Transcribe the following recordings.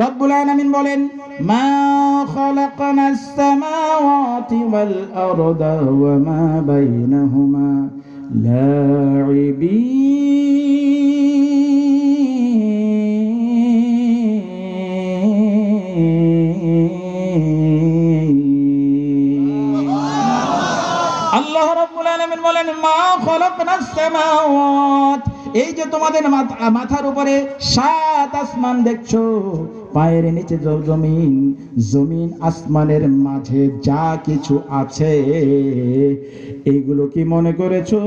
রব্বুল আলামিন বলেন, মা খালাকনাস সামাওয়াতি ওয়াল আরদা ওয়া মা বাইনাহুমা লাঈবিন। আল্লাহ রাব্বুল আলামিন বলেন, মা খালাকনাস সামাওয়াত, এই যে তোমাদের মাথার উপরে 7 আসমান দেখছো, পায়ের নিচে জমিন, জমিন আসমানের মাঝে যা কিছু আছে, এইগুলো কি মনে করেছো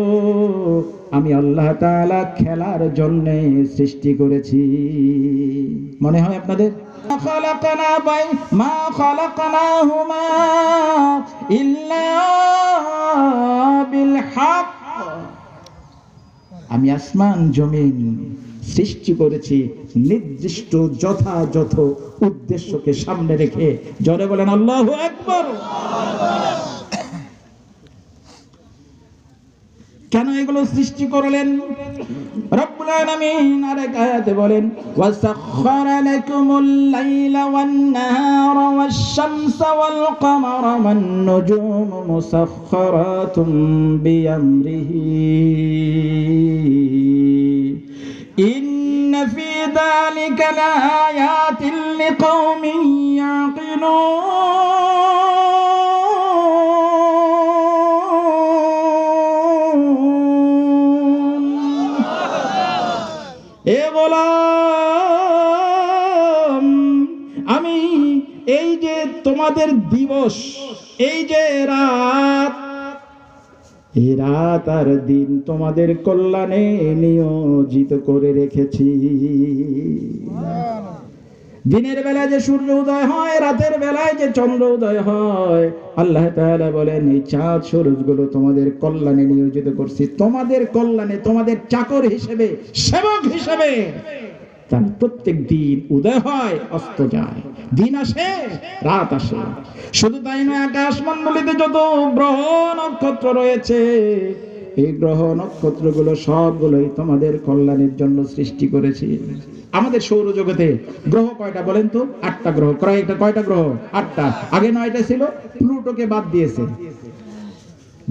আমি আল্লাহ তাআলা খেলার জন্য সৃষ্টি করেছি? মনে হয় আপনাদের? মা খালাকনাহুমা ইল্লা বিল হক, আমি আসমান জমিন সৃষ্টি করেছি নির্দিষ্ট যথাযথ উদ্দেশ্যকে সামনে রেখে। জোরে বলেন আল্লাহু আকবার। কেন এগুলো সৃষ্টি করলেন? রব্বুল আলামিন আরেক আয়াতে বলেন, ওয়াসাখখারা লাকুমুল লাইলা ওয়ান নাহারা ওয়াশ-শামসা ওয়াল কামারা ওয়ান নুজুমু মুসাখখারাতুম বিআমরিহি ইন্না ফি যালিকা লাআয়াতিন লিকাওমিন ইয়াকিলুন। এ গোলাম, আমি এই যে তোমাদের দিবস, এই যে রাত, এই রাত আর দিন তোমাদের কল্যাণে নিয়োজিত করে রেখেছি। দিনের বেলায় যে সূর্য উদয় হয়, রাতের বেলায় যে চন্দ্র উদয় হয়, আল্লাহ তাআলা বলেন এই চাঁদ সূরজগুলো তোমাদের কল্যাণে নিয়োজিত করছি, তোমাদের কল্যাণে, তোমাদের চাকর হিসেবে, সেবক হিসেবে। তার প্রত্যেক দিন উদয় হয়, অস্ত যায়, দিন আসে, রাত আসে। শুধু তাই নয়, আকাশ মণ্ডলীতে যত গ্রহ নক্ষত্র রয়েছে, এই গ্রহ নক্ষত্রগুলো সবগুলোই তোমাদের কল্যাণের জন্য সৃষ্টি করেছি। আমাদের সৌরজগতে গ্রহ কয়টা বলেন তো? 8টা গ্রহ। কয়টা গ্রহ? 8টা। আগে 9টা ছিল, প্লুটোকে বাদ দিয়েছে।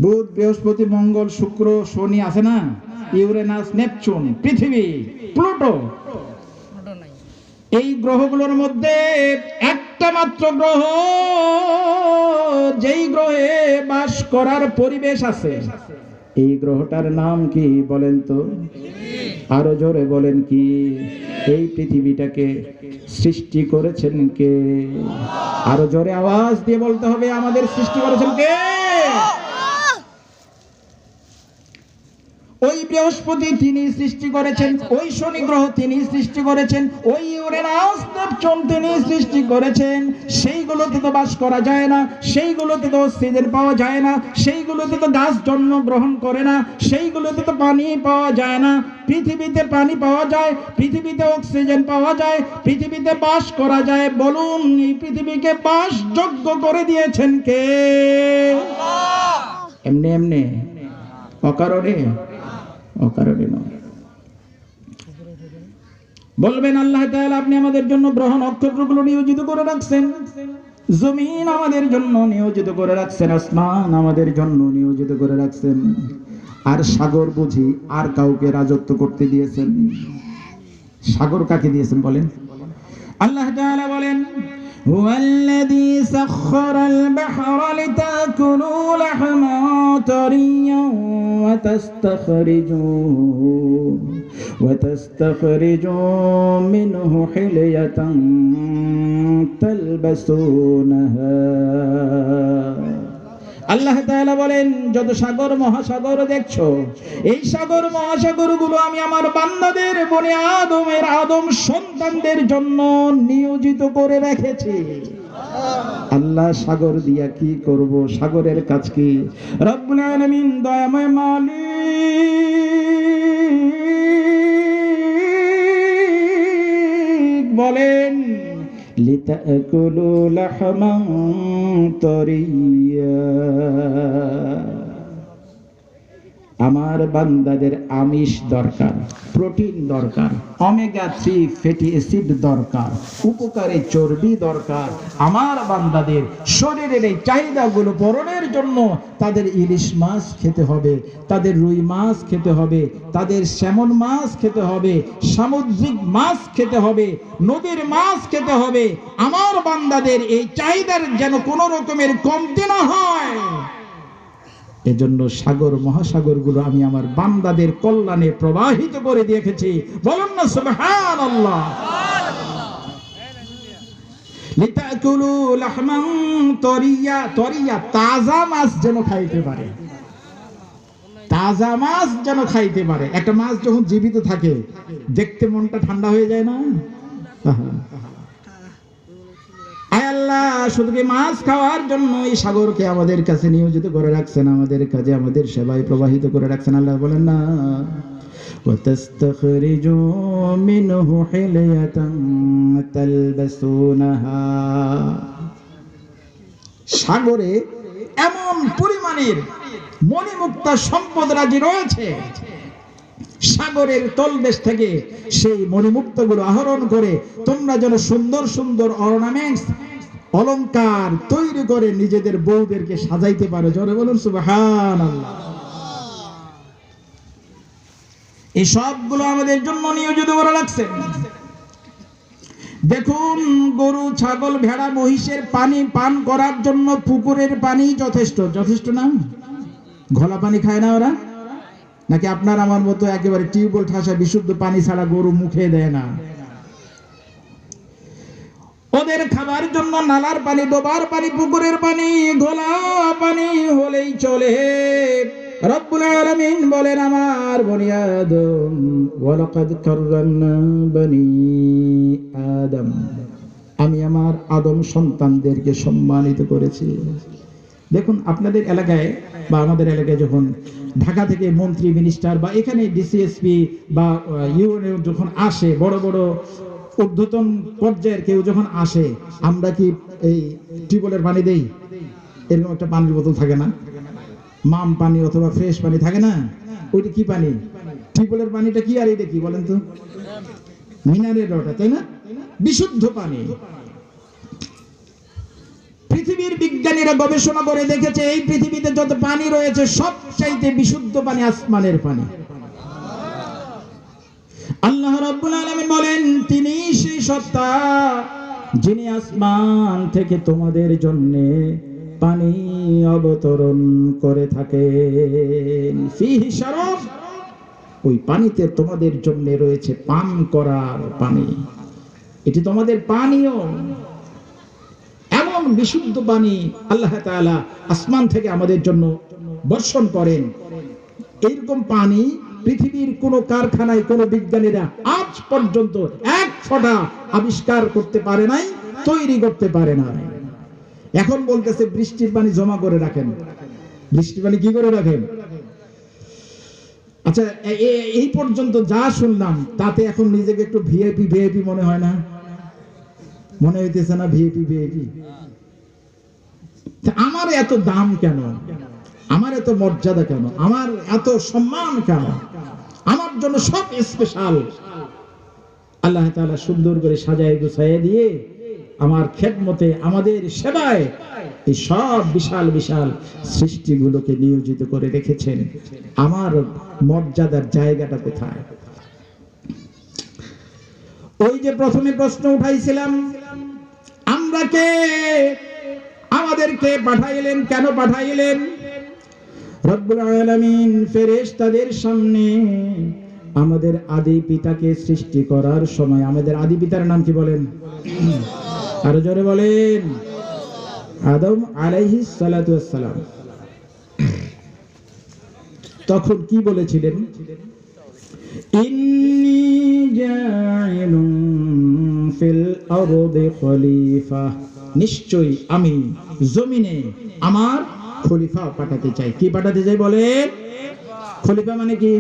বুধ, বৃহস্পতি, মঙ্গল, শুক্র, শনি আছে না, ইউরেনাস, নেপচুন, পৃথিবী, প্লুটো। এই গ্রহগুলোর মধ্যে একটা মাত্র গ্রহ, যেই গ্রহে বাস করার পরিবেশ আছে, এই গ্রহটার নাম কি বলেন তো? আরো জোরে বলেন কি? এই পৃথিবীটাকে সৃষ্টি করেছেন কে? আরো জোরে আওয়াজ দিয়ে বলতে হবে, আমাদের সৃষ্টি করেছেন কে? ওই বৃহস্পতি তিনি সৃষ্টি করেছেন, ওই শনি গ্রহ তিনি সৃষ্টি করেছেন, ওই ইউরেনাস, নেপচুন তিনি সৃষ্টি করেছেন। সেইগুলোতে তো বাস করা যায় না, সেইগুলোতে তো অক্সিজেন পাওয়া যায় না, সেইগুলোতে তো গাছ জন্মগ্রহণ করে না, সেইগুলোতে তো পানি পাওয়া যায় না। পৃথিবীতে পানি পাওয়া যায়, পৃথিবীতে অক্সিজেন পাওয়া যায়, পৃথিবীতে বাস করা যায়। বলুন, এই পৃথিবীকে বাসযোগ্য করে দিয়েছেন কে? এমনি এমনি, অকারণে? অকারণে নয়। বলবেন আল্লাহ তাআলা আপনি আমাদের জন্য গ্রহ নক্ষত্রগুলো নিয়োজিত করে রাখছেন, জমিন আমাদের জন্য নিয়োজিত করে রাখছেন, আসমান আমাদের জন্য নিয়োজিত করে রাখছেন, আর সাগর বুঝি আর কাউকে রাজত্ব করতে দিয়েছেন? সাগর কাকে দিয়েছেন বলেন? আল্লাহ তাআলা বলেন, হুয়াল্লাযী সাখখারাল বাহরা লিতাকুলু লাহমান তারিয়্যান ওয়া তাস্তাখরিজু মিনহু হিলিয়াতান তালবাসুনাহা। আল্লাহ তাআলা বলেন, যত সাগর মহাসাগর দেখছো, এই সাগর মহাসাগরগুলো আমি আমার বান্দাদের, বনি আদমের, আদম সন্তানদের জন্য নিয়োজিত করে রেখেছি। আল্লাহ সাগর দিয়া কি করব? সাগরের কাজ কি? রব্বুল আলামিন দয়াময় মালিক বলেন, লিতাকুলু লাহমান তারিয়্যা, আমার বান্দাদের আমিষ দরকার, প্রোটিন দরকার, ওমেগা 3 ফ্যাটি অ্যাসিড দরকার, উপকারী চর্বি দরকার। আমার বান্দাদের শরীরের এই চাহিদাগুলো পূরণের জন্য তাদের ইলিশ মাছ খেতে হবে, তাদের রুই মাছ খেতে হবে, তাদের স্যামন মাছ খেতে হবে, সামুদ্রিক মাছ খেতে হবে, নদীর মাছ খেতে হবে। আমার বান্দাদের এই চাহিদার যেন কোনো রকমের কমতি না হয়, এজন্য সাগর মহাসাগরগুলো আমি আমার বান্দাদের কল্যাণে প্রবাহিত করে দিয়েছি। বলুন না সুবহানাল্লাহ। লিতাকুলু লাহমান তরিয়া, তরিয়া তাজা মাছ যেন খাইতে পারে, তাজা মাছ যেন খাইতে পারে। একটা মাছ যখন জীবিত থাকে দেখতে মনটা ঠান্ডা হয়ে যায় না? আল্লাহ শুধু কি মাছ খাওয়ার জন্য এই সাগরকে আমাদের কাছে নিয়োজিত করে রাখছেন, আমাদের কাজে আমাদের সেবায় প্রবাহিত করে রাখছেন। আল্লাহ বলেন না, ওয়াতাস্তাখরিজু মিনহু হিলিয়াতান তালবাসুনাহা। সাগরে এমন পরিমাণের মণিমুক্তা সম্পদ রাজি রয়েছে, সাগরের তলদেশ থেকে সেই মণিমুক্তগুলো আহরণ করে তোমরা যেন সুন্দর সুন্দর অর্নামেন্টস, অলংকার তৈরি করে নিজেদের বউদেরকে সাজাইতে পারো। জোরে বলুন সুবহানাল্লাহ। এই সবগুলো আমাদের জন্য নিয়োজিত করা লাগছে। দেখুন, গরু, ছাগল, ভেড়া, মহিষের পানি পান করার জন্য পুকুরের পানি যথেষ্ট, যথেষ্ট না? ঘোলা পানি খায় না ওরা? নাকি আপনার আমার মতো একেবারে টিউবওয়েল ঠাসা বিশুদ্ধ পানি ছাড়া গরু মুখে দেয় না? ওদের খাবার জন্য নালার পানি, ডোবার পানি, পুকুরের পানি, ঘোলা পানি হলেই চলে। রব্বুল আলামিন বলেন, আমার বনি আদম, ওয়ালাকাদ কাররামনা বনি আদম, আমি আমার আদম সন্তানদেরকে সম্মানিত করেছি। দেখুন, আপনাদের এলাকায় বা আমাদের এলাকায় যখন ঢাকা থেকে মন্ত্রী, মিনিস্টার বা এখানে ডিসিএসপি বা ইউনিয়ন যখন আসে, বড় বড় ঊর্ধ্বতন পর্যায়ের কেউ যখন আসে, আমরা কি এই টিউবওয়েলের পানি দেই? এরকম একটা পানির বোতল থাকে না, মাম পানি অথবা ফ্রেশ পানি থাকে না? ওইটা কি পানি? টিউবওয়েলের পানিটা কি আর এটা কি বলেন তো? মিনারেল ওয়াটার, তাই না? বিশুদ্ধ পানি। পৃথিবীর বিজ্ঞানীরা গবেষণা করে দেখেছে, এই পৃথিবীতে যত পানি রয়েছে সবচাইতে বিশুদ্ধ পানি আসমানের পানি। আল্লাহ রাব্বুল আলামিন বলেন, তিনি সেই সত্তা যিনি আসমান থেকে তোমাদের জন্য পানি অবতরণ করে থাকেন। ফিহি শারাব, ওই পানিতে তোমাদের জন্য রয়েছে পান করার পানি, এটি তোমাদের পানীয়। এমন বিশুদ্ধ পানি আল্লাহ তাআলা আসমান থেকে আমাদের জন্য বর্ষণ করেন। এইরকম পানি পৃথিবীর কোন কারখানায় কোন বিজ্ঞানীরা আজ পর্যন্ত এক ফোঁটা আবিষ্কার করতে পারে নাই, তৈরি করতে পারে না। এখন বলতেছে বৃষ্টির পানি জমা করে রাখেন। বৃষ্টির পানি কি করে রাখেন? আচ্ছা, এই পর্যন্ত যা শুনলাম তাতে এখন নিজেকে একটু ভিআইপি ভিআইপি মনে হয় না? মনে হইতেছে না ভিআইপি ভিআইপি? আমার এত দাম কেন? আমার এত মর্যাদা কেন? আমার এত সম্মান কেন? আমার জন্য সব স্পেশাল। আল্লাহ তাআলা সুন্দর করে সাজায় গুছায় দিয়ে আমার খেদমতে, আমাদের সেবায় এই সব বিশাল বিশাল সৃষ্টিগুলোকে নিয়োজিত করে রেখেছেন। আমার মর্যাদার জায়গাটা কোথায়? ওই যে প্রথমে প্রশ্ন উঠাইছিলাম, আমরা কে? আমাদেরকে পাঠাইলেন, কেন পাঠাইলেন? রব্বুল আলামিন ফেরেশতাদের সামনে আমাদের আদি পিতাকে সৃষ্টি করার সময়, আমাদের আদি পিতার নাম কি বলেন? আরো জোরে বলেন। আদম আলাইহিস সালাতু ওয়াস সালাম। তখন কি বলেছিলেন? ইন্নী জাইলুন ফিল আরদি খলিফা, নিশ্চয়ই আমি জমিনে আমার খলিফা পাঠাতে চাই। কি পাঠাতে চাই বলে? খলিফা মানে কি?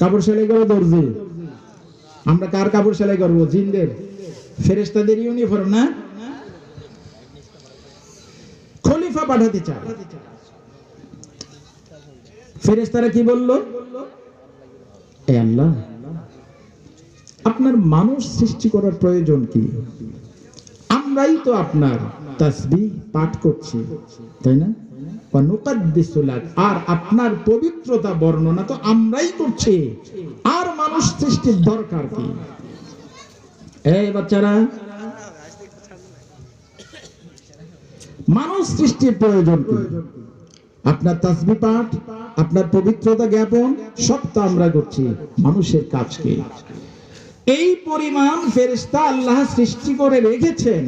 কাপড় সেলাই করে দর্জি। আমরা কার কাপড় সেলাই করবো? জিনদের, ফেরেশতাদের ইউনিফর্ম না? খলিফা পাঠাতে চাই। ফেরেশতারা কি বলল? এ আল্লাহ, আপনার মানুষ সৃষ্টি করার প্রয়োজন কি? আমরাই তো আপনার তাসবিহ পাঠ করছি, তাই না? ওয়া নুকাদ্দিসু লাক, আর আপনার পবিত্রতা বর্ণনা তো আমরাই করছি, আর মানুষ সৃষ্টির দরকার কি? এই বাচ্চারা, মানুষ সৃষ্টির প্রয়োজন কি? আপনার তাসবিহ পাঠ, আপনার পবিত্রতা জ্ঞাপন সব তো আমরা করছি, মানুষের কাজ কি? এই পরিমাণ ফেরেশতা আল্লাহ সৃষ্টি করে রেখেছেন।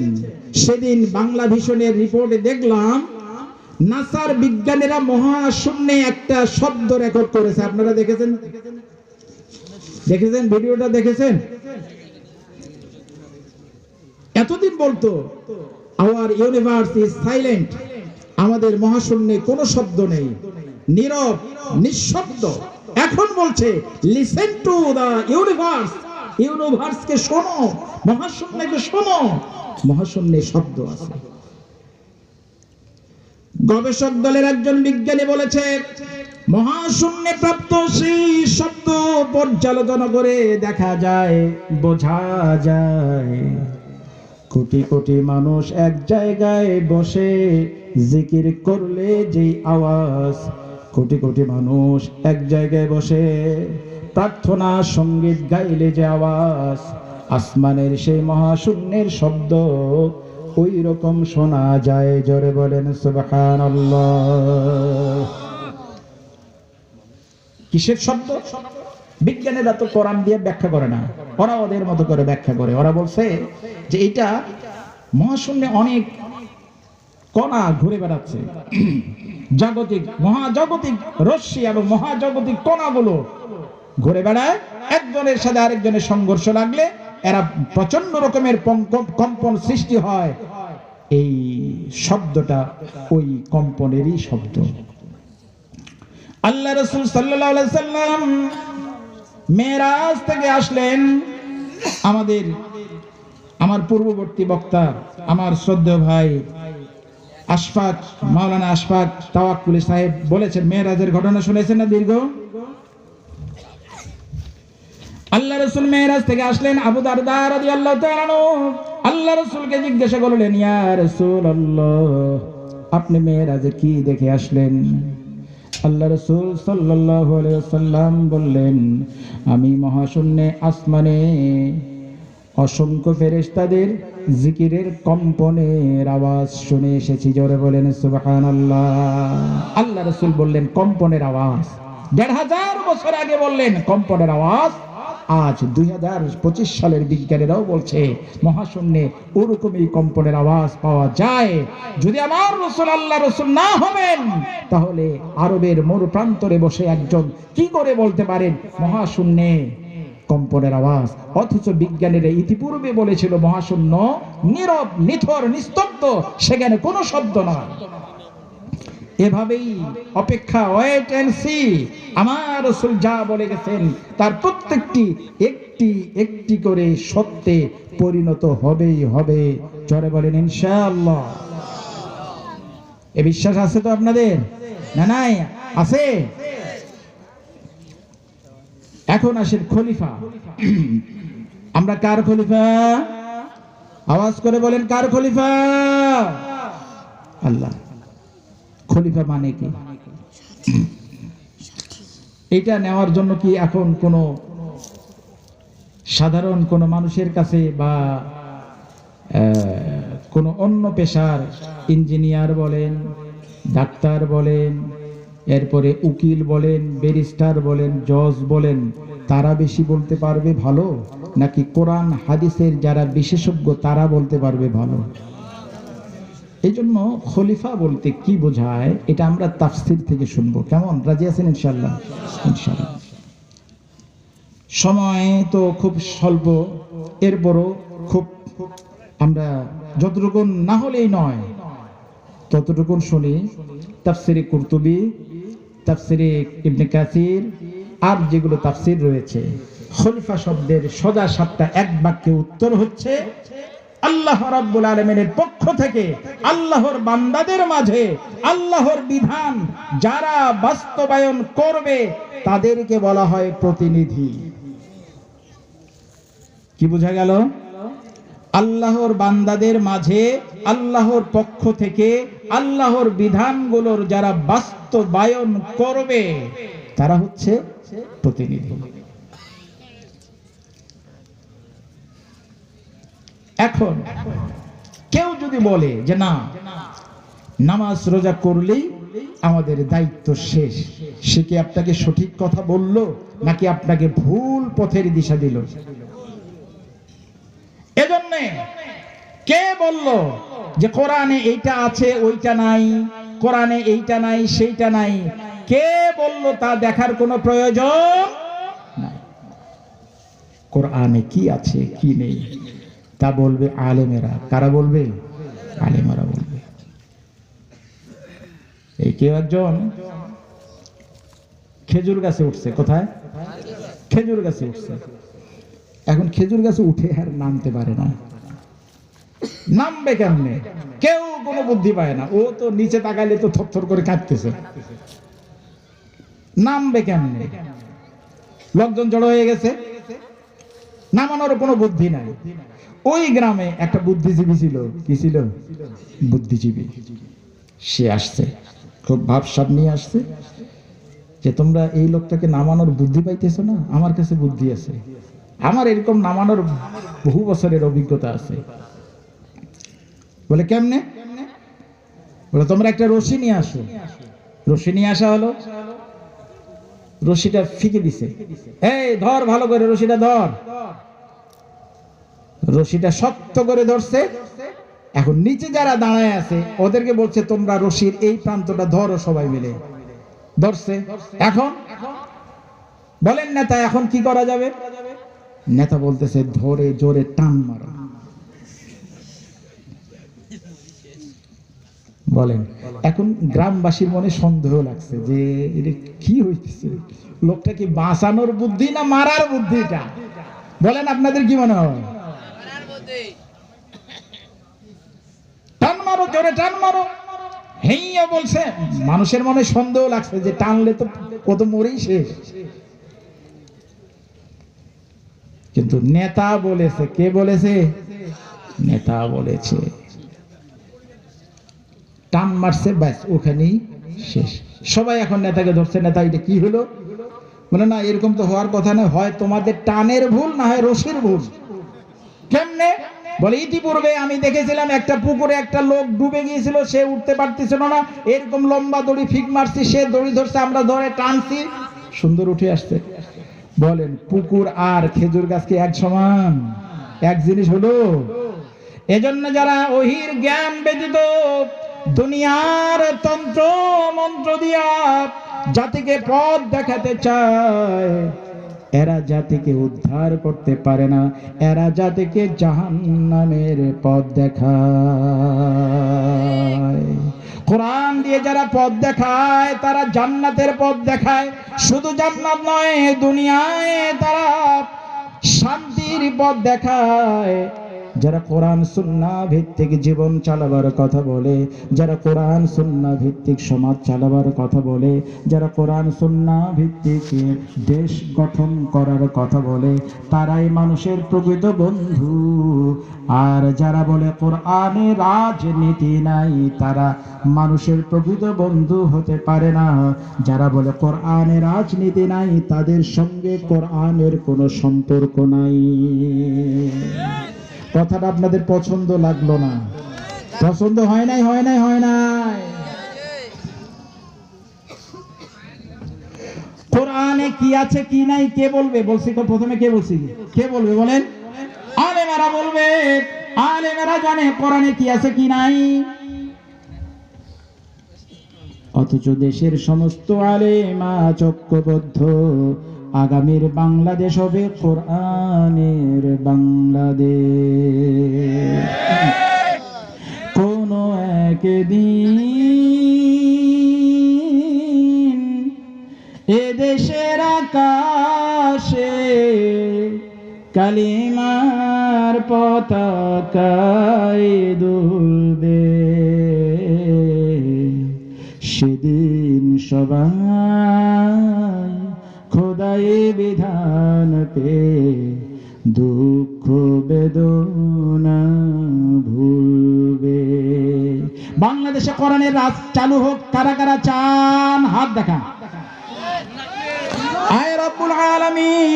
সেদিন বাংলা ভিশনের রিপোর্টে দেখলাম নাসার বিজ্ঞানীরা মহাশূন্যে একটা শব্দ রেকর্ড করেছে। আপনারা দেখেছেন? ভিডিওটা দেখেছেন? এতদিন বলতো আওয়ার ইউনিভার্স ইজ সাইলেন্ট, আমাদের মহাশূন্যে কোনো শব্দ নেই, নীরব, নিঃশব্দ। এখন বলছে লিসেন টু দা ইউনিভার্স, ইউনিভার্সকে শোনো, মহাশূন্যকে শোনো, মহাশূন্যে শব্দ আছে। গবেষক দলের একজন বিজ্ঞানী বলেছে মহাশূন্যে প্রাপ্ত সেই শব্দ পর্যালোচনা করে দেখা যায়, বোঝা যায় কোটি কোটি মানুষ এক জায়গায় বসে জিকির করলে যে আওয়াজ, কোটি কোটি মানুষ এক জায়গায় বসে প্রার্থনা সঙ্গীত গাইলে যে আওয়াজ, আসমানের সেই মহাশূন্যের শব্দ ওই রকম শোনা যায়। জোরে বলেন সুবহানাল্লাহ। কিসের শব্দ? বিজ্ঞানীরা তো কোরআন দিয়ে ব্যাখ্যা করে না, ওরা ওদের মতো করে ব্যাখ্যা করে। ওরা বলছে যে এটা মহাশূন্যে অনেক কণা ঘুরে বেড়াচ্ছে, জাগতিক মহাজাগতিক রশ্মি এবং মহাজাগতিক কণাগুলো ঘুরে বেড়ায়, একজনের সাথে আরেকজনের সংঘর্ষ লাগলে এরা প্রচন্ড রকমের কম্পন সৃষ্টি হয়। এই শব্দটা ওই কম্পনেরই শব্দ। আল্লাহ রাসূল সাল্লাল্লাহু আলাইহি সাল্লাম মেরাজ থেকে আসলেন। আমার পূর্ববর্তী বক্তা, আমার শ্রদ্ধেয় ভাই আশফাক, মাওলানা আশফাক তাওয়াক্কুলি সাহেব বলেছেন, মেরাজের ঘটনা শুনেছেন না? দীর্ঘ আল্লাহ রাসূল মেরাজ থেকে আসলেন। আবু দারদা রাদিয়াল্লাহু তাআলা আনহু আল্লাহ রাসূলকে জিজ্ঞাসা করলেন, ইয়া রাসূলুল্লাহ, আপনি মেরাজে কি দেখে আসলেন? আল্লাহ রাসূল সাল্লাল্লাহু আলাইহি ওয়াসাল্লাম বললেন, আমি মহাশূন্যে আসমানে অসংখ্য ফেরেশতাদের জিকিরের কম্পনের আওয়াজ শুনে এসেছি। জোরে বলেন সুবহানাল্লাহ। আল্লাহ রাসূল বললেন কম্পনের আওয়াজ, ১৫০০ বছর আগে বললেন কম্পনের আওয়াজ। আজ ২০২৫ সালের বিজ্ঞানীরাও বলছে মহাশূন্যে ওরকমই কম্পনের আওয়াজ পাওয়া যায়। যদি আমার রাসূল আল্লাহ রাসূল না হবেন, তাহলে আরবের মরু প্রান্তরে বসে একজন কি করে বলতে পারেন মহাশূন্যে কম্পনের আওয়াজ? অথচ বিজ্ঞানীরা ইতিপূর্বে বলেছিল মহাশূন্য নীরব, নিথর, নিস্তব্ধ, সেখানে কোনো শব্দ নয়। এভাবেই অপেক্ষা, ওয়েট এন্ড সি। আমার রাসূল যা বলে গেছেন তার প্রত্যেকটি একটি একটি করে সত্যে পরিণত হবেই হবে। জোরে বলেন ইনশাআল্লাহ। এ বিশ্বাস আছে তো আপনাদের? না নাই? আছে? এখন আসেন খলিফা। আমরা কার খলিফা? আওয়াজ করে বলেন, কার খলিফা? আল্লাহ। খলিফা মানে কি? এটা নেওয়ার জন্য কি এখন কোন সাধারণ কোন মানুষের কাছে বা কোন অন্য পেশার ইঞ্জিনিয়ার বলেন, ডাক্তার বলেন, এরপরে উকিল বলেন, ব্যারিস্টার বলেন, জজ বলেন, তারা বেশি বলতে পারবে ভালো, নাকি কোরআন হাদিসের যারা বিশেষজ্ঞ তারা বলতে পারবে ভালো? এই জন্য খলিফা বলতে কি বোঝায় এটা আমরা তাফসীর থেকে শুনবো। কেমন? রাজি আছেন ইনশাআল্লাহ? ইনশাআল্লাহ। সময় তো খুব স্বল্প, এরপরও খুব আমরা যতটুকু না হলেই নয় ততটুকু শুনি। তাফসীরে কুরতুবী, তাফসীরে ইবনে কাসির, আর যেগুলো তাফসীর রয়েছে, খলিফা শব্দের সোজা সাপটা এক বাক্যে উত্তর হচ্ছে আল্লাহ রাব্বুল আলামিনের পক্ষ থেকে আল্লাহর বান্দাদের মাঝে আল্লাহর বিধান যারা বাস্তবায়ন করবে তাদেরকে বলা হয় প্রতিনিধি। কি বোঝা গেল? আল্লাহর বান্দাদের মাঝে আল্লাহর পক্ষ থেকে আল্লাহর বিধানগুলোর যারা বাস্তবায়ন করবে তারা হচ্ছে প্রতিনিধি। এখন কেউ যদি বলে যে না, নামাজ রোজা করলেই আমাদের দায়িত্ব শেষ, সে কি আপনাকে সঠিক কথা বলল নাকি আপনাকে ভুল পথের দিশা দিল? এজন্য কে বলল যে কোরআনে এইটা আছে ওইটা নাই, কোরআনে এইটা নাই সেইটা নাই, কে বলল তা দেখার কোনো প্রয়োজন নাই। কোরআনে কি আছে কি নেই তা বলবে আলেমেরা। কারা বলবে? আলেমেরা বলবে। এই কেউ একজন খেজুর গাছে উঠছে। কোথায়? খেজুর গাছে উঠছে। এখন খেজুর গাছে উঠে আর নামতে পারে না। নামবে কেমনে? কেউ কোনো বুদ্ধি পায় না। ও তো নিচে তাকাইলে তো থরথর করে কাঁপতেছে। নামবে কেমনে? লোকজন জড়ো হয়ে গেছে, নামানোর কোনো বুদ্ধি নাই। ওই গ্রামে একটা বুদ্ধিজীবী ছিল। কি ছিল? বুদ্ধিজীবী। সে আসছে, খুব ভাবসাব নিয়ে আসছে যে তোমরা এই লোকটাকে নামানোর বুদ্ধি পাইতেছ না, আমার কাছে বুদ্ধি আছে। আমার এরকম নামানোর বহু বছরের অভিজ্ঞতা আছে। বলে কেমনে? বলে তোমরা একটা রশি নিয়ে আসো। রশি নিয়ে আসা হলো, রশিটা ফিকে দিছে। এই ধর, ভালো করে রশিটা ধর। রশিটা শক্ত করে ধরছে। এখন নিচে যারা দাঁড়ায় আছে ওদেরকে বলছে তোমরা রশির এই প্রান্তটা ধরো, সবাই মিলে ধরছে। এখন বলেন নেতা, এখন কি করা যাবে? নেতা বলতেছে ধরে জোরে টান মারো। বলেন, এখন গ্রামবাসীর মনে সন্দেহ লাগছে যে এটা কি হইতেছে, লোকটা কি বাঁচানোর বুদ্ধি না মারার বুদ্ধিটা? বলেন আপনাদের কি মনে হয়? টান মারো, জোরে টান মারো। হেইয়া বলছে। মানুষের মনে সন্দেহ লাগছে যে টানলে তো কত মরেই শেষ। কিন্তু নেতা বলেছে। কে বলেছে? নেতা বলেছে। টান মারছে, ব্যাস ওখানেই শেষ। সবাই এখন নেতাকে ধরছে। নেতা এটা কি হলো? বলে না, এরকম তো হওয়ার কথা না, হয় তোমাদের টানের ভুল না হয় রশির ভুল। কেমনে? বলে ইতিপূর্বে আমি দেখেছিলাম একটা পুকুরে একটা লোক ডুবে গিয়েছিল, সে উঠতে পারতেছিল না, এরকম লম্বা দড়ি ফিক মারছি, সে দড়ি ধরছে, আমরা ধরে টানছি, সুন্দর উঠে আসছে। বলেন পুকুর আর খেজুর গাছ কি এক সমান? এক জিনিস হলো? এজন্য যারা ওহির জ্ঞান ব্যতীত দুনিয়ার তন্ত্র মন্ত্র দিয়া জাতিকে পথ দেখাতে চায়, এরা জাতিকে উদ্ধার করতে পারে না। এরা জাতিকে জাহান্নামের পথ দেখায়। কোরআন দিয়ে যারা পথ দেখায় তারা জান্নাতের পথ দেখায়। শুধু জান্নাত নয়, দুনিয়ায় তারা শান্তির পথ দেখায়। যারা কোরআন সুন্নাহ ভিত্তিক জীবন চালাবার কথা বলে, যারা কোরআন সুন্নাহ ভিত্তিক সমাজ চালাবার কথা বলে, যারা কোরআন সুন্নাহ ভিত্তিক দেশ গঠন করার কথা বলে, তারাই মানুষের প্রকৃত বন্ধু। আর যারা বলে কোরআনে রাজনীতি নাই, তারা মানুষের প্রকৃত বন্ধু হতে পারে না। যারা বলে কোরআনে রাজনীতি নাই, তাদের সঙ্গে কোরআনের কোনো সম্পর্ক নাই। কথাটা আপনাদের পছন্দ লাগলো না? পছন্দ হয় নাই? হয় নাই? হয় নাই? কোরআনে কি আছে কি নাই কে বলবে? বলছি তো প্রথমে, কে বলছি? কে বলবে বলেন? আলেমেরা বলবে। আলেমেরা জানে কোরআনে কি আছে কি নাই। অথচ দেশের সমস্ত আলেমা ঐক্যবদ্ধ, আগামীর বাংলাদেশ হবে কোরআনের বাংলাদেশ। কোন একদিন এ দেশের আকাশে কালিমা তোমার পতাকায় দুলবে, সেদিন সবাই খোদাই বিধান পে দুঃখ বেদনা ভুলবে। বাংলাদেশে কোরআনের রাজ চালু হোক, কারা কারা চান হাত দেখা। আয় রব্বুল আলামিন,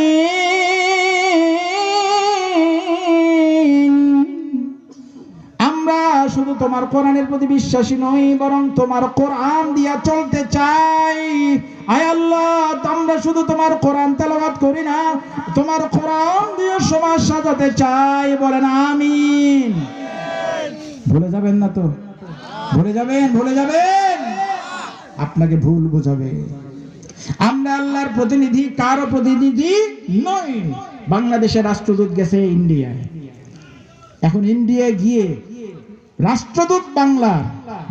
আমরা শুধু তোমার কোরআনের প্রতি বিশ্বাসী নই, বরং তোমার কোরআন দিয়া চলতে চাই। আয় আল্লাহ, আমরা শুধু তোমার কোরআন তেলাওয়াত করি না, তোমার কোরআন দিয়ে সমাজ সাজাতে চাই। বলেন আমিন। ভুলে যাবেন না তো? ভুলে যাবেন? ভুলে যাবেন? আপনাকে ভুল বোঝাবে। আমরা আল্লাহর প্রতিনিধি, কারো প্রতিনিধি নই। বাংলাদেশের রাষ্ট্রদূত গেছে ইন্ডিয়ায়, এখন ইন্ডিয়ায় গিয়ে রাষ্ট্রদূত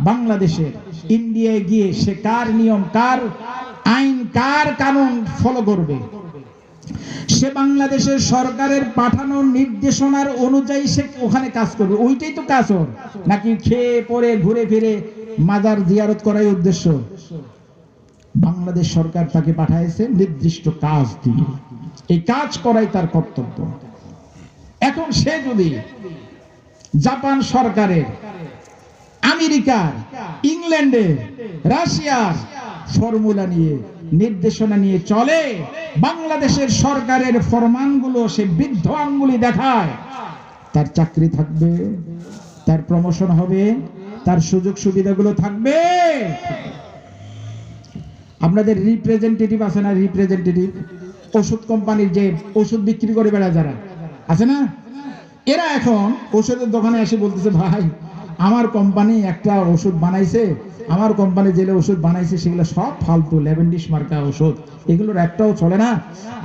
বাংলাদেশের ইন্ডিয়ায় গিয়ে সে কার নিয়ম, কার আইন, কার কানুন ফলো করবে? সে বাংলাদেশের সরকারের পাঠানো নির্দেশনার অনুযায়ী সে ওখানে কাজ করবে। ওইটাই তো কাজ ওর, নাকি খেয়ে পরে ঘুরে ফিরে মাজার জিয়ারত করাই উদ্দেশ্য? বাংলাদেশ সরকার তাকে পাঠাইছে নির্দিষ্ট কাজ দিয়ে, এই কাজ করাই তার কর্তব্য। এখন সে যদি জাপান সরকারের, আমেরিকার, ইংল্যান্ডের, রাশিয়ার ফর্মুলা নিয়ে, নির্দেশনা নিয়ে চলে, বাংলাদেশের সরকারের ফরমানগুলো সে বৃদ্ধ আঙ্গুলি দেখায়, তার চাকরি থাকবে, তার প্রমোশন হবে, তার সুযোগ সুবিধাগুলো থাকবে। আপনাদের রিপ্রেজেন্টেটিভ আছে না? রিপ্রেজেন্টেটিভ ওষুধ কোম্পানির যে ওষুধ বিক্রি করে বেড়া যারা আছে না, এরা এখন ওষুধের দোকানে এসে বলতেছে, ভাই আমার কোম্পানি একটা ওষুধ বানাইছে, আমার কোম্পানি যে ওষুধ বানাইছে সেগুলো সব ফালতু ল্যাভেন্ডিশ মার্কা ওষুধ, এগুলোর একটাও চলে না।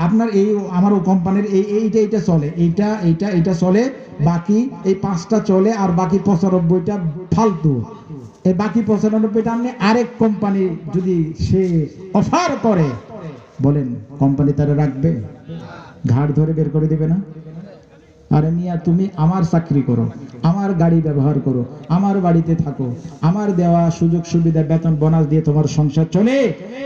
আপনার এই আমার কোম্পানির এইটা চলে, এইটা চলে, বাকি এই 5টা চলে, আর বাকি 95টা ফালতু। এই বাকি 95টা আপনি আরেক কোম্পানি যদি সে অফার করে, বলেন কোম্পানি তারা রাখবে? ঘাড় ধরে বের করে দেবে না? আরে মিয়া, তুমি আমার চাকরি করো, আমার গাড়ি ব্যবহার করো, আমার বাড়িতে থাকো, আমার দেওয়া সুযোগ সুবিধা বেতন বোনাস দিয়ে তোমার সংসার চলে,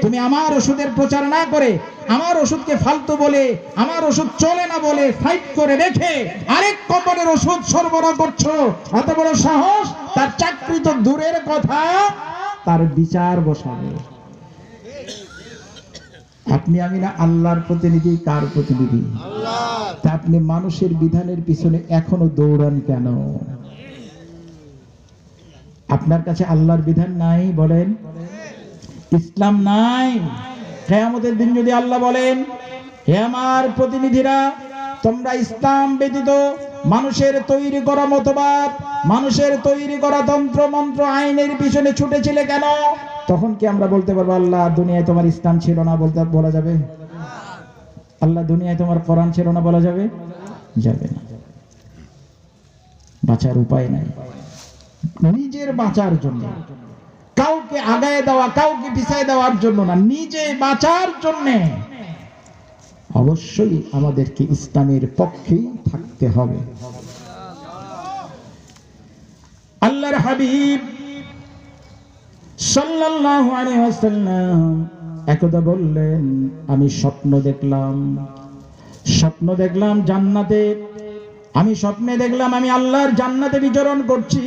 তুমি আমার ওষুধের প্রচার না করে, আমার ওষুধকে ফালতু বলে, আমার ওষুধ চলে না বলে সাইড করে রেখে আরেক কোম্পানির ওষুধ সরবরাহ করছো। এত বড় সাহস! তার চাকরি তো দূরের কথা, তার বিচার বসাবে। আপনি আমি না আল্লাহর প্রতিনিধি, কার প্রতিনিধি? তা আপনি মানুষের বিধানের পিছনে এখনো দৌড়ান কেন? আপনার কাছে আল্লাহর বিধান নাই? বলেন ইসলাম নাই? কিয়ামতের দিন যদি আল্লাহ বলেন, হে আমার প্রতিনিধিরা, তোমরা ইসলাম ব্যতীত মানুষের তৈরি করা মতবাদ, মানুষের তৈরি করা তন্ত্র মন্ত্র আইনের পিছনে ছুটেছিলে কেন? তখন কি আমরা বলতে পারবো আল্লাহ দুনিয়ায় তোমার ইসলাম ছিল না? বলা যাবে? আল্লাহ দুনিয়ায় তোমার কোরআন ছিল না বলা যাবে? যাবে না। বাঁচার উপায় নাই। নিজের বাঁচার জন্য, কাউকে আগায় দেওয়া, কাউকে পিছায় দেওয়ার জন্য না, নিজে বাঁচার জন্য অবশ্যই আমাদেরকে ইসলামের পক্ষেই থাকতে হবে। আল্লাহর হাবিব সাল্লাল্লাহু আলাইহি ওয়াসাল্লাম একদা বললেন, আমি স্বপ্ন দেখলাম জান্নাতে, আমি স্বপ্নে দেখলাম আমি আল্লাহর জান্নাতে বিচরণ করছি।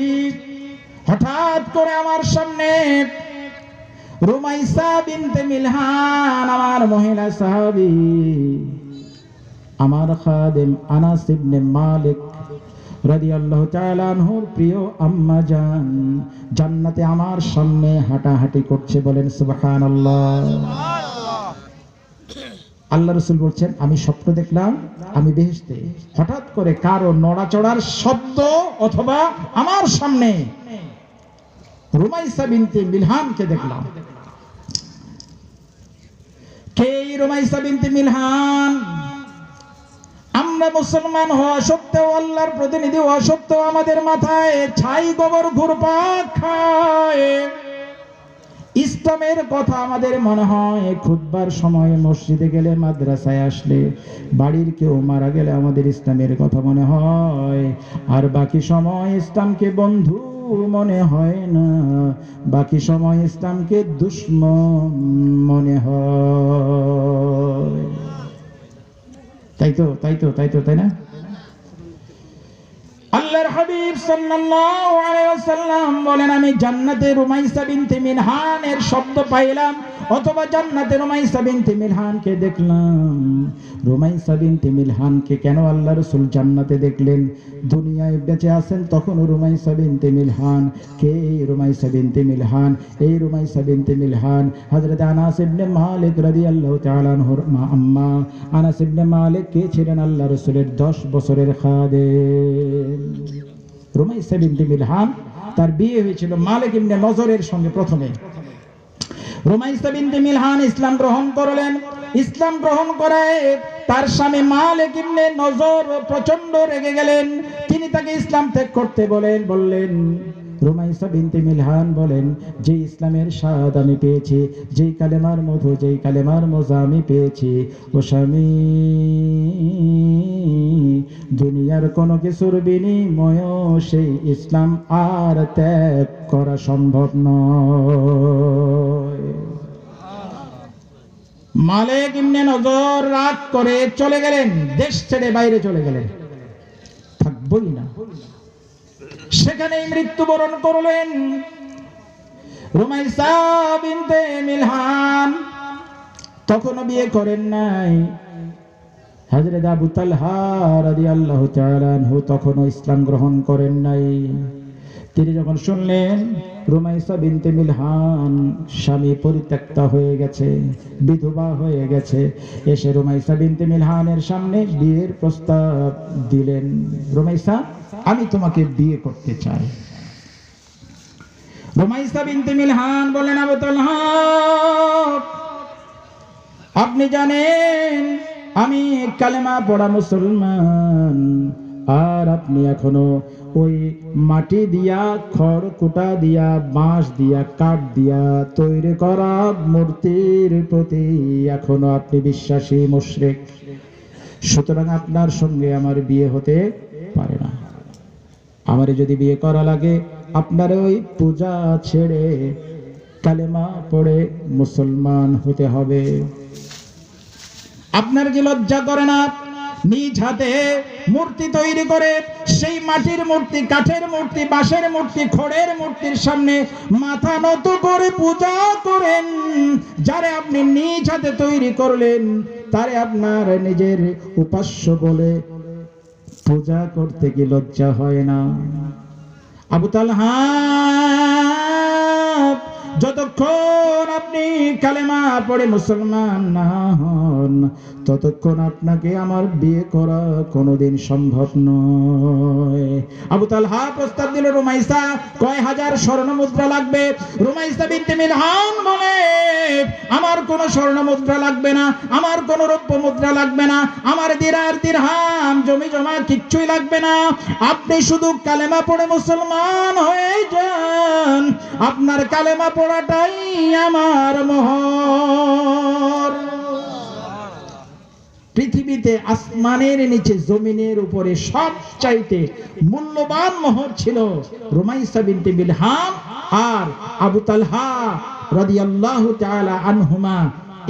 হঠাৎ করে আমার সামনে রুমাইসা বিনতে মিলহান, আমার মহিলা সাহাবী, আমার খাদেম আনাস ইবনে মালিক রাদিয়াল্লাহু তাআলা আনহুর প্রিয় আম্মা জান, জান্নাতে আমার সামনে হাঁটাহাঁটি করছে। বলেন সুবহানাল্লাহ। আল্লাহ রাসূল বলছেন, আমি স্বপ্ন দেখলাম আমি বেহেশতে, হঠাৎ করে কারো নড়াচড়ার শব্দ অথবা আমার সামনে রুমাইসা বিনতে মিলহানকে দেখলাম। কে রুমাইসা বিনতে মিলহান? আমরা মুসলমান হওয়া সত্ত্বেও, আল্লাহর প্রতিনিধি হওয়া সত্ত্বেও আমাদের মাথায় ছাই গোবর ঘুরপাক খায়। ইসলামের কথা আমাদের মনে হয় খুতবার সময়, মসজিদে গেলে, মাদ্রাসায় আসলে, বাড়ির কেউ মারা গেলে আমাদের ইসলামের কথা মনে হয়, আর বাকি সময় ইসলামকে বন্ধু মনে হয় না, বাকি সময় ইসলামকে দুশ্মন মনে হয়। তাই না? আল্লাহর হাবিব সাল্লাল্লাহু আলাইহি ওয়াসাল্লাম বলেন, আমি জান্নাতে রুমাইসা বিনতে মিলহানের শব্দ পাইলাম, অথবা জান্নাতে রুমাইসা বিনতে মিলহানকে দেখলাম। রুমাইসা বিনতে মিলহানকে কেন আল্লাহ রাসূল জান্নাতে দেখলেন? দুনিয়ায় বেঁচে আছেন তখন রুমাইসা বিনতে মিলহান। কে রুমাইসা বিনতে মিলহান? এই রুমাইসা বিনতে মিলহান হযরত আনাস ইবনে মালিক রাদিয়াল্লাহু তাআলা আনহুর আম্মা। আনাস ইবনে মালিক কে ছিলেন? আল্লাহ রাসূলের 10 বছরের খাদেম। রুমাইসা বিনতে মিলহান, তার বিয়ে হয়েছিল মালিক ইবনে নজরের সঙ্গে। প্রথমে রুমাইসা বিনতে মিলহান ইসলাম গ্রহণ করলেন। ইসলাম গ্রহণ করে তার স্বামী মালিক ইবনে নজর প্রচন্ড রেগে গেলেন। তিনি তাকে ইসলাম ত্যাগ করতে বললেন। রুমাইসা বিনতে মিলহান বলেন, যে ইসলামের স্বাদ আমি পেয়েছি, যেই কালেমার মধু, যেই কালেমার মজা আমি পেয়েছি, ও স্বামী, দুনিয়ার কোনো কিছুর বিনিময় সেই ইসলাম আর ত্যাগ করা সম্ভব নয়। মালিক ইবনে নজর রাগ করে চলে গেলেন, দেশ ছেড়ে বাইরে চলে গেলেন, থাকবই না। সেখানেই মৃত্যুবরণ করলেন। রুমাইসা বিনতে মিলহান তখনও বিয়ে করেন নাই। হযরত আবু তালহা রাদিয়াল্লাহু তাআলা আনহু তখনও ইসলাম গ্রহণ করেন নাই। তিনি যখন শুনলেন রুমাইসা বিনতে মিলহান স্বামী পরিত্যক্তা হয়ে গেছে, বিধবা হয়ে গেছে, এসে রুমাইসা বিনতে মিলহানের সামনে বিয়ের প্রস্তাব দিলেন। রুমাইসা, আমি তোমাকে বিয়ে করতে চাই। রুমাইসা বিনতে মিলহান বলেন, আবু তালহা, আপনি জানেন আমি কালেমা পড়া মুসলমান, আর আপনি এখনো ওই মাটি দিয়া, খড়কুটা দিয়া, বাঁশ দিয়া, কাঠ দিয়া তৈরি করা মূর্তির প্রতি এখনো আপনি বিশ্বাসী, মুশরিক। সুতরাং আপনার সঙ্গে আমার বিয়ে হতে পারে না। আমারে যদি বিয়ে করা লাগে, আপনার ওই পূজা ছেড়ে কালেমা পড়ে মুসলমান হতে হবে। আপনার কি লজ্জা করে না? নিজ হাতে মূর্তি তৈরি করে সেই মাটির মূর্তি, কাঠের মূর্তি, বাঁশের মূর্তি, খড়ের মূর্তির সামনে মাথা নত করে পূজা করেন। যারে আপনি নিজ হাতে তৈরি করলেন, তারে আপনার নিজের উপাস্য বলে পূজা করতে কি লজ্জা হয় না? আবু তালহা, যতক্ষণ আপনি কালেমা পড়ে মুসলমান না হন, ততক্ষণ আপনাকে আমার বিয়ে করা কোনোদিন সম্ভব নয়। আবু তালহা প্রস্তাব দিল, রুমাইসা, কয় হাজার স্বর্ণ মুদ্রা লাগবে? রুমাইসা বিনতে মিলহান বলে, আমার কোনো স্বর্ণ মুদ্রা লাগবে না, আমার কোনো রৌপ্য মুদ্রা লাগবে না, আমার দিনার দিরহাম জমি জমা কিচ্ছুই লাগবে না। আপনি শুধু কালেমা পড়ে মুসলমান হয়ে যান, আপনার কালেমা পড়াটাই আমার মোহর। পৃথিবীতে আসমানের নিচে, জমিনের উপরে সবচাইতে মূল্যবান মোহর ছিল রুমাইসা বিনতে মিলহান আর আবু তালহা রাদিয়াল্লাহু তাআলা আনহুমা,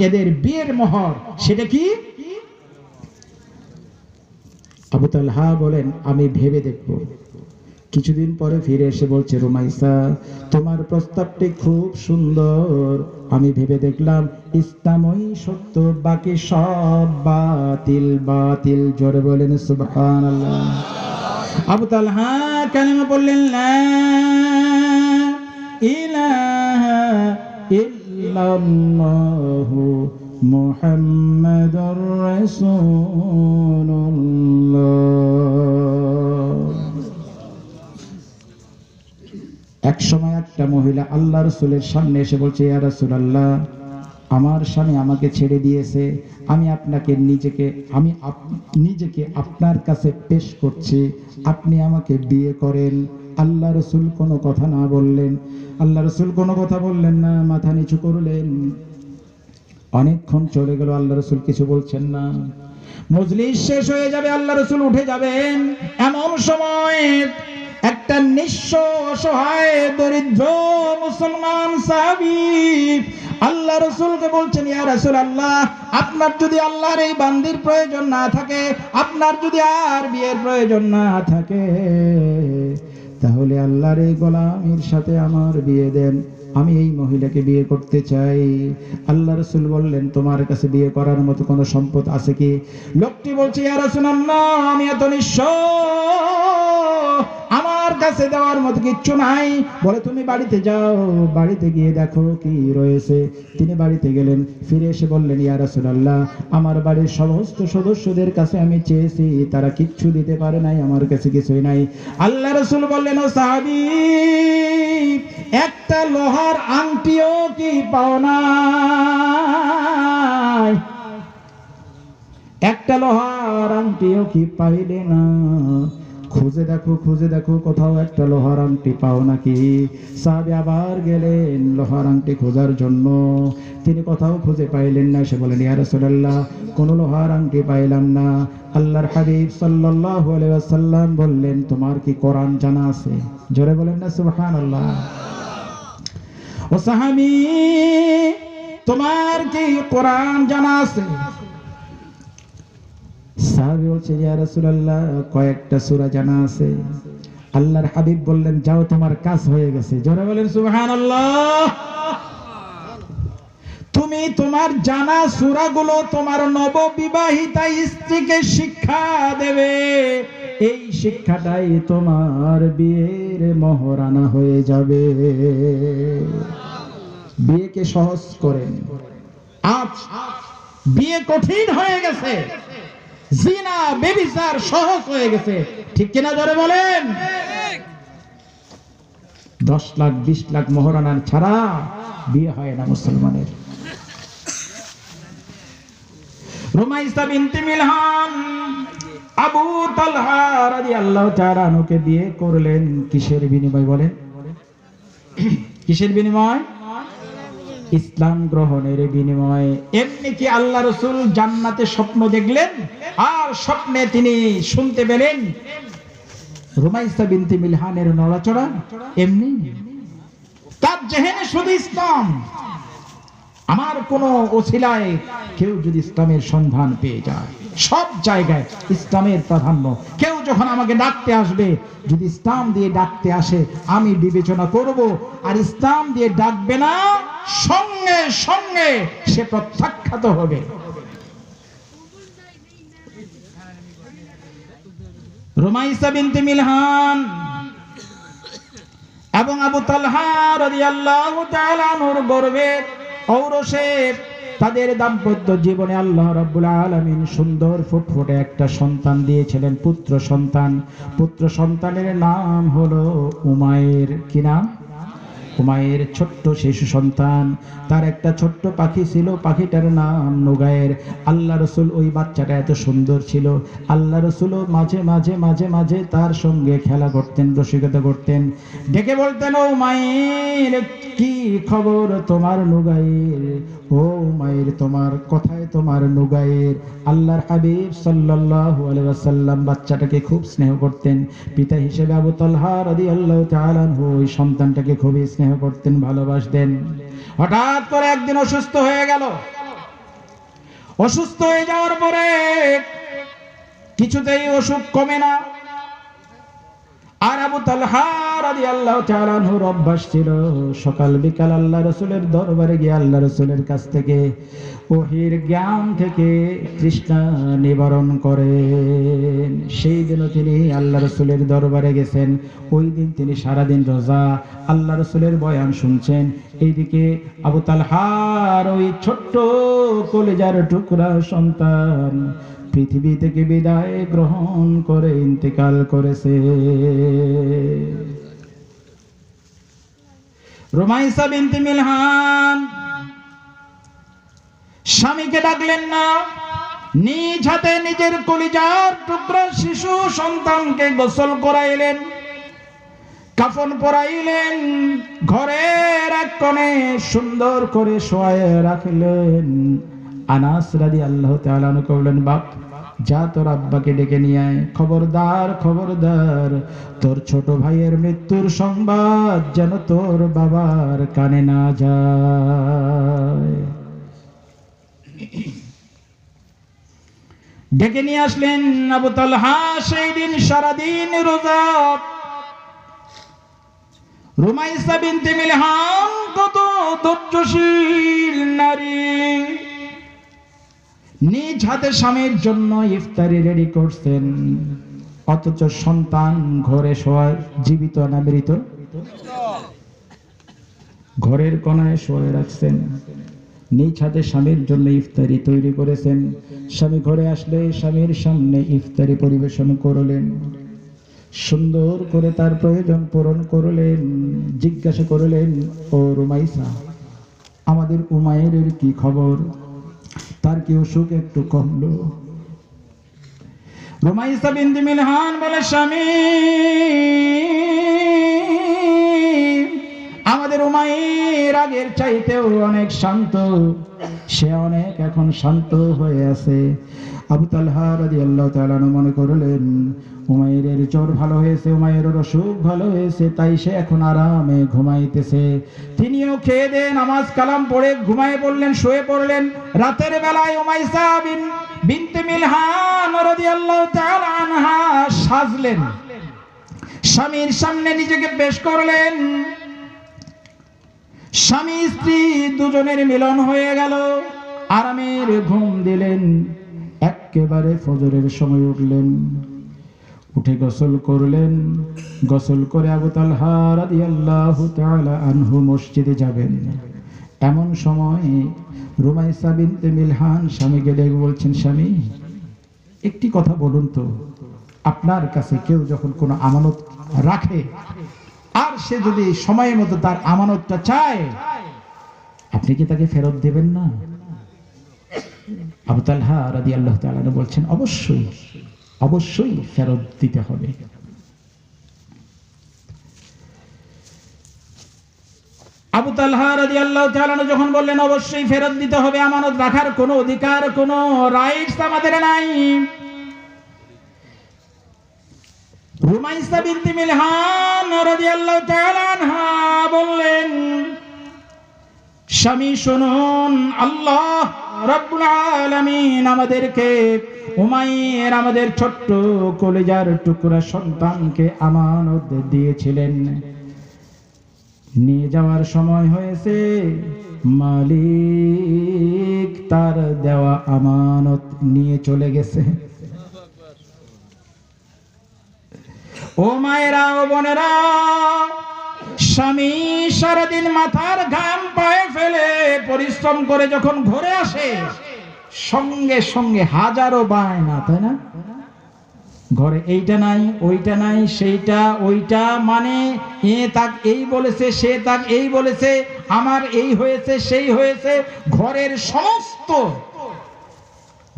এদের বিয়ের মোহর। সেটা কি? আবু তালহা বলেন, আমি ভেবে দেখব। কিছুদিন পরে ফিরে এসে বলছে, রুমাইসা, তোমার প্রস্তাবটি খুব সুন্দর, আমি ভেবে দেখলাম ইসলামই সত্য, বাকি সব বাতিল বাতিল। জোরে বলেন সুবহানাল্লাহ। আবু তালহা কালেমা বললেন, লা ইলাহা ইল্লাল্লাহু মুহাম্মাদুর রাসূলুল্লাহ। এক সময় একটা মহিলা আল্লাহ রাসূলের সামনে এসে বলছে, ইয়া রাসূলুল্লাহ, আমার স্বামী আমাকে ছেড়ে দিয়েছে, আমি আপনাকে নিজেকে আপনার কাছে পেশ করছি, আপনি আমাকে বিয়ে করেন। আল্লাহ রসুল কোনো কথা না বললেন, আল্লাহ রসুল কোনো কথা বললেন না, মাথা নিচু করলেন। অনেকক্ষণ চলে গেল, আল্লাহ রসুল কিছু বলছেন না। মজলিস শেষ হয়ে যাবে, আল্লাহ রসুল উঠে যাবেন। এমন সময় একটা নিঃস্ব অসহায় দরিদ্র মুসলমান সাহাবী আল্লাহ রসুলকে বলছেন, ইয়া রাসূলুল্লাহ, আপনার যদি আল্লাহর এই বান্দির প্রয়োজন না থাকে, আপনার যদি আর বিয়ের প্রয়োজন না থাকে, তাহলে আল্লাহর এই গোলামের সাথে আমার বিয়ে দেন, আমি এই মহিলাকে বিয়ে করতে চাই। আল্লাহ রসুল বললেন, তোমার কাছে বিয়ে করার মতো কোনো সম্পদ আছে কি? লোকটি বলছে, ইয়া রাসূলুল্লাহ, আমি এত নিঃস্ব, আমার কাছে দেওয়ার মতো কিচ্ছু নাই। বলে, তুমি বাড়িতে যাও, বাড়িতে গিয়ে দেখো কি রয়েছে। তিনি বাড়িতে গেলেন, ফিরে এসে বললেন, ইয়া রাসূলুল্লাহ, আমার বাড়ির সমস্ত সদস্যদের কাছে আমি চেয়েছি, তারা কিচ্ছু দিতে পারে নাই, আমার কাছে কিছুই নাই। আল্লাহ রসুল বললেন, ও সাহাবী, একটা লোহার আংটিও কি পাও না? একটা লোহার আংটিও কি পাইলে না? খুঁজে দেখো, খুঁজে দেখো, কোথাও একটা লোহার আংটি পাও নাকি? সাহাবী আবার গেলেন লোহার আংটি খোঁজার জন্য, তিনি কোথাও খুঁজে পাইলেন না। সে বলেন, ইয়া রাসূলুল্লাহ, কোনো লোহার আংটি পাইলাম না। আল্লাহর হাবিব সাল্লাল্লাহু আলাইহি ওয়াসাল্লাম বললেন, তোমার কি কোরআন জানা আছে? জোরে বলেন না সুবহানাল্লাহ। ও সাহাবী, তোমার কি কোরআন জানা আছে? সাহাবী বলছে, ইয়া রাসূলুল্লাহ, কয়েকটা সূরা জানা আছে। আল্লাহর হাবিব বললেন, যাও, তোমার কাজ হয়ে গেছে। জোরে বলেন সুবহানাল্লাহ। তুমি তোমার জানা সূরাগুলো তোমার নববিবাহিতা স্ত্রীকে শিক্ষা দেবে, এই শিক্ষাটাই তোমার বিয়ের মহরানা হয়ে যাবে। বিয়েকে সহজ করেন। আজ বিয়ে কঠিন হয়ে গেছে, জিনা ব্যভিচার সহজ হয়ে গেছে, ঠিক কিনা? জোরে বলেন। 10 লাখ 20 লাখ মহরানা ছাড়া বিয়ে হয় না মুসলমানের। রুমাইসা বিনতে মিলহান আবু তালহা রাদিয়াল্লাহু তাআলা আনহুকে বিয়ে করলেন কিসের বিনিময়? বলেন, কিসের বিনিময়? ইসলাম গ্রহণের বিনিময়ে। এমনি কি আল্লাহ রসুল জান্নাতে স্বপ্ন দেখলেন আর স্বপ্নে তিনি শুনতে পেলেন রুমাইসা বিনতে মিলহানের নড়াচড়া? এমনি তার জেহেনে শুধু ইসলাম। আমার কোন ওসিলায় কেউ যদি ইসলামের সন্ধান পেয়ে যায়, সব জায়গায় ইসলামের প্রাধান্য। কেউ যখন আমাকে ডাকতে আসবে, যদি ইসলাম দিয়ে ডাকতে আসে, আমি বিবেচনা করব, আর ইসলাম দিয়ে ডাকবে না, সঙ্গে সঙ্গে সে প্রত্যাখ্যাত হবে। রুমাইসা বিনতে মিলহান এবং আবু তালহা রাদিয়াল্লাহু তাআলা আনহুর গর্ভে ঔরসে তাদের দাম্পত্য জীবনে আল্লাহ রাব্বুল আলামিন সুন্দর ফুটফুটে একটা সন্তান দিয়েছিলেন, পুত্র সন্তান। পুত্র সন্তানের নাম হলো উমাইর। কি নাম? উমাইর। ছোট্ট শিশু সন্তান, তার একটা ছোট্ট পাখি ছিল, পাখিটার নাম নুগায়ের। আল্লাহ রসুল, ওই বাচ্চাটা এত সুন্দর ছিল, আল্লাহ রসুল মাঝে মাঝে মাঝে মাঝে তার সঙ্গে খেলা করতেন, রসিকতা করতেন। ডেকে বলতেন, ও উমাইর, কি খবর তোমার নুগায়ের? ও উমাইর, তোমার কোথায় তোমার নুগায়ের? আল্লাহর হাবিব সাল্লাল্লাহু আলাইহি ওয়াসাল্লাম বাচ্চাটাকে খুব স্নেহ করতেন। পিতা হিসেবে আবু তালহা রাদিয়াল্লাহু তাআলা আনহু ওই সন্তানটাকে খুবই স্নেহ করতেন, ভালোবাসতেন। হঠাৎ করে একদিন অসুস্থ হয়ে গেল। অসুস্থ হয়ে যাওয়ার পরে কিছুতেই অসুখ কমে না। আর আবু তালহা রাদিয়াল্লাহু তাআলা আনহুর অভ্যাস ছিল সকাল বিকাল আল্লাহ রাসূলের দরবারে গিয়ে আল্লাহ রাসূলের কাছ থেকে ওহীর জ্ঞান থেকে তৃষ্ণা নিবারণ করেন। সেই দিনও তিনি আল্লাহ রাসূলের দরবারে গেছেন। ওই দিন তিনি সারাদিন রোজা, আল্লাহ রাসূলের বয়ান শুনছেন। এইদিকে আবু তালহার ওই ছোট্ট কলিজার টুকরা সন্তান পৃথিবী থেকে বিদায় গ্রহণ করে ইন্তেকাল করেছে। রুমাইসা বিনতে মিলহান স্বামীকে ডাকলেন না, নিজ হাতে নিজের কলিজার টুকরা শিশু সন্তানকে গোসল করাইলেন, কাফন পরাইলেন, ঘরের এক কোণে সুন্দর করে শোয়ায়ে রাখলেন। আনাস রাদিয়াল্লাহু তাআলা আনহু বললেন, বাপ যা তোর আব্বাকে ডেকে নিয়ে আয়, খবরদার খবরদার, তোর ছোট ভাইয়ের মৃত্যুর সংবাদ যেন তোর বাবার কানে না যায়। ডেকে নিয়ে আসলেন। আবু তালহা সেই দিন সারাদিন রোজা। রুমাইসা বিনতে মিলহান কত ধৈর্যশীল নারী, নিজ হাতে স্বামীর জন্য ইফতারি রেডি করছেন, অথচ সন্তান ঘরে শোয়া, জীবিত না মৃত, ঘরের কোণায় শোয়া রাখছেন। নিজ হাতে স্বামীর জন্য ইফতারি তৈরি করেছেন। স্বামী ঘরে আসলে স্বামীর সামনে ইফতারি পরিবেশন করলেন, সুন্দর করে তার প্রয়োজন পূরণ করলেন। জিজ্ঞাসা করলেন, ও রুমাইসা, আমাদের উমাইরের কি খবর, তার কি অসুখ একটু কমলো? রুমাইসা বিনতে মিলহান বলে, স্বামী, আমাদের উমাইর আগের চাইতেও অনেক শান্ত, সে অনেক এখন শান্ত হয়ে আছে। আবু তালহা রাদিয়াল্লাহু তাআলা মনে করলেন উমাইরের জ্বর ভালো হয়েছে, উমাইরের অসুখ ভালো হয়েছে, তাই সে এখন আরামে ঘুমাইতেছে। তিনিও খেয়ে দিয়ে নামাজ কালাম পড়ে ঘুমায় পড়লেন, শুয়ে পড়লেন। রাতের বেলায় উমাইসা বিনতে মিলহান রাদিয়াল্লাহু তাআলা আনহা সাজলেন, স্বামীর সামনে নিজেকে পেশ করলেন। স্বামী স্ত্রী দুজনের মিলন হয়ে গেল, আরামের ঘুম দিলেন। একেবারে ফজরের সময় উঠলেন, উঠে গোসল করলেন। গোসল করে আবু তালহা রাদিয়াল্লাহু তাআলা আনহু মসজিদে যাবেন। এমন সময় রুমাইসা বিনতে মিলহান স্বামীকে ডেকে বলছেন, স্বামী, একটি কথা বলুন তো, আপনার কাছে কেউ যখন কোনো আমানত রাখে আর সে যদি সময় মতো তার আমানতটা চায়, আপনি কি তাকে ফেরত দেবেন না? আবু তালহা রাদিয়াল্লাহু তাআলা বলছেন, অবশ্যই অবশ্যই ফেরত দিতে হবে। আবু তালহা রাদিয়াল্লাহু তাআলা যখন বললেন অবশ্যই ফেরত দিতে হবে, আমানত রাখার কোনো অধিকার, কোনো রাইটস আমাদের নাই, রুমাইসা বিনতে মিলহান রাদিয়াল্লাহু তাআলা আনহা বললেন, স্বামী শুনুন, আল্লাহ রাব্বুল আলামিন আমাদেরকে উমাইর, আমাদের ছোট্ট কলিজার টুকরা সন্তানকে আমানত দিয়েছিলেন। নিয়ে যাওয়ার সময় হয়েছে, মালিক তার দেওয়া আমানত নিয়ে চলে গেছে। ও মায়েরা, ও বোনেরা, স্বামী সারাদিন মাথার ঘাম পায়ে ফেলে পরিশ্রম করে যখন ঘরে আসে, সঙ্গে সঙ্গে হাজারো বায়না, তাই না? ঘরে এইটা নাই, ওইটা নাই, সেইটা ওইটা, মানে এ তাক এই বলেছে, সে তাক এই বলেছে, আমার এই হয়েছে, সেই হয়েছে, ঘরের সমস্ত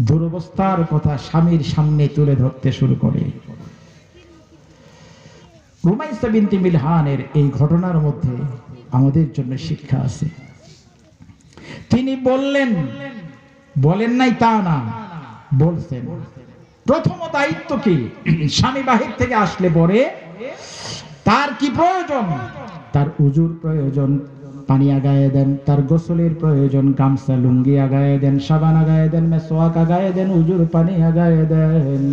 দুরবস্থার কথা স্বামীর সামনে তুলে ধরতে শুরু করে। রুমাইসা বিনতে মিলহানের এই ঘটনার মধ্যে আমাদের জন্য শিক্ষা আছে। তিনি বলেন নাই তা না, বলছেন প্রথম দায়িত্ব কি, স্বামী বাহির থেকে আসলে পরে তার কি প্রয়োজন, তার উজুর প্রয়োজন, পানি আগায়ে দেন, তার গোসলের প্রয়োজন, গামছা লুঙ্গি আগায়ে দেন, সাবান আগায়ে দেন, মেসওয়াক আগায়ে দেন, উজুর পানি আগায়ে দেন,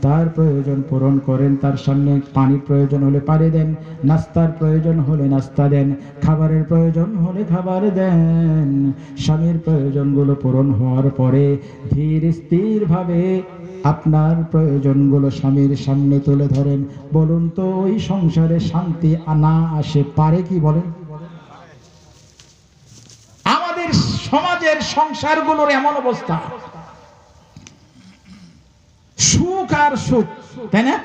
তার প্রয়োজন পূরণ করেন। তার সামনে পানির প্রয়োজন হলে পানি দেন, নাস্তার প্রয়োজন হলে নাস্তা দেন, খাবারের প্রয়োজন হলে খাবার দেন। স্বামীর প্রয়োজনগুলো পূরণ হওয়ার পরে ধীর স্থির ভাবে আপনার প্রয়োজনগুলো স্বামীর সামনে তুলে ধরেন। বলুন তো, ওই সংসারে শান্তি না আসে পারে কি? বলেন। আমাদের সমাজের সংসারগুলোর এমন অবস্থা, সুখ আর সুখ, তাই না,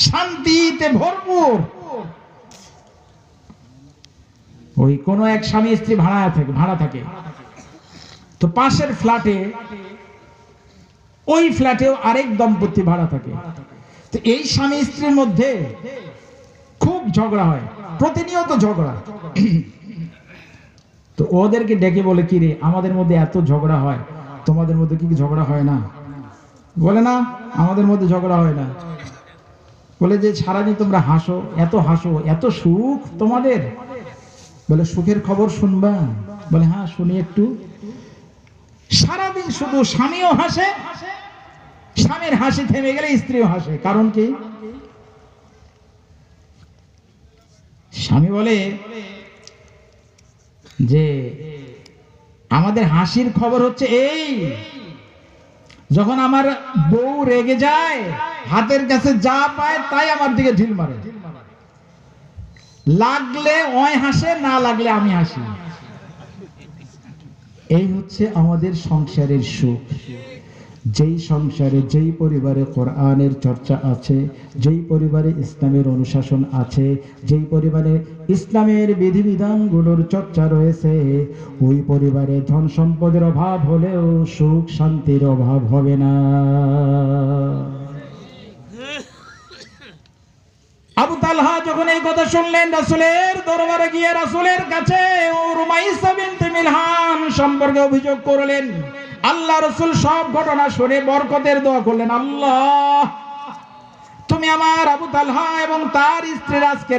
শান্তিতে ভরপুর। ওই কোন এক স্বামী স্ত্রী ভাড়া থাকে, তো পাশের ফ্ল্যাটে, ওই ফ্ল্যাটেও আরেক দম্পতি ভাড়া থাকে। তো এই স্বামী স্ত্রীর মধ্যে খুব ঝগড়া হয়, প্রতিনিয়ত ঝগড়া। তো ওদেরকে ডেকে বলে, কি রে, আমাদের মধ্যে এত ঝগড়া হয়, তোমাদের মধ্যে কি ঝগড়া হয় না? বলে, না, আমাদের মধ্যে ঝগড়া হয় না। বলে যে সারাদিন তোমরা হাসো, এত সুখ তোমাদের। বলে সুখের খবর শুনবা? বলে হ্যাঁ শুনি একটু। সারাদিন শুধু স্বামীও হাসে, স্বামীর হাসি থেমে গেলে স্ত্রীও হাসে। কারণ কি? স্বামী বলে যে আমাদের হাসির খবর হচ্ছে এই, যখন আমার বউ রেগে যায়, হাতের কাছে যা পায় তাই আমার দিকে ঢিল মারে, লাগলে ওই হাসে, না লাগলে আমি হাসি। এই হচ্ছে আমাদের সংসারের সুখ। যেই সংসারে, যেই পরিবারে কোরআনের চর্চা আছে, যেই পরিবারে ইসলামের অনুশাসন আছে, যেই পরিবারে ইসলামের বিধিবিধানগুলোর চর্চা রয়েছে, ওই পরিবারে ধন সম্পদের অভাব হলেও সুখ শান্তির অভাব হবে না। আবু তালহা যখন এই কথা শুনলেন, রাসূলের দরবারে গিয়ে রাসূলের কাছে রুমাইসা বিনতে মিলহান সম্পর্কে অভিযোগ করলেন। আল্লাহ রাসূল সব ঘটনা শুনে বরকতের দোয়া করলেন, আল্লাহ তুমি আমার আবু তালহা এবং তার স্ত্রীর আজকে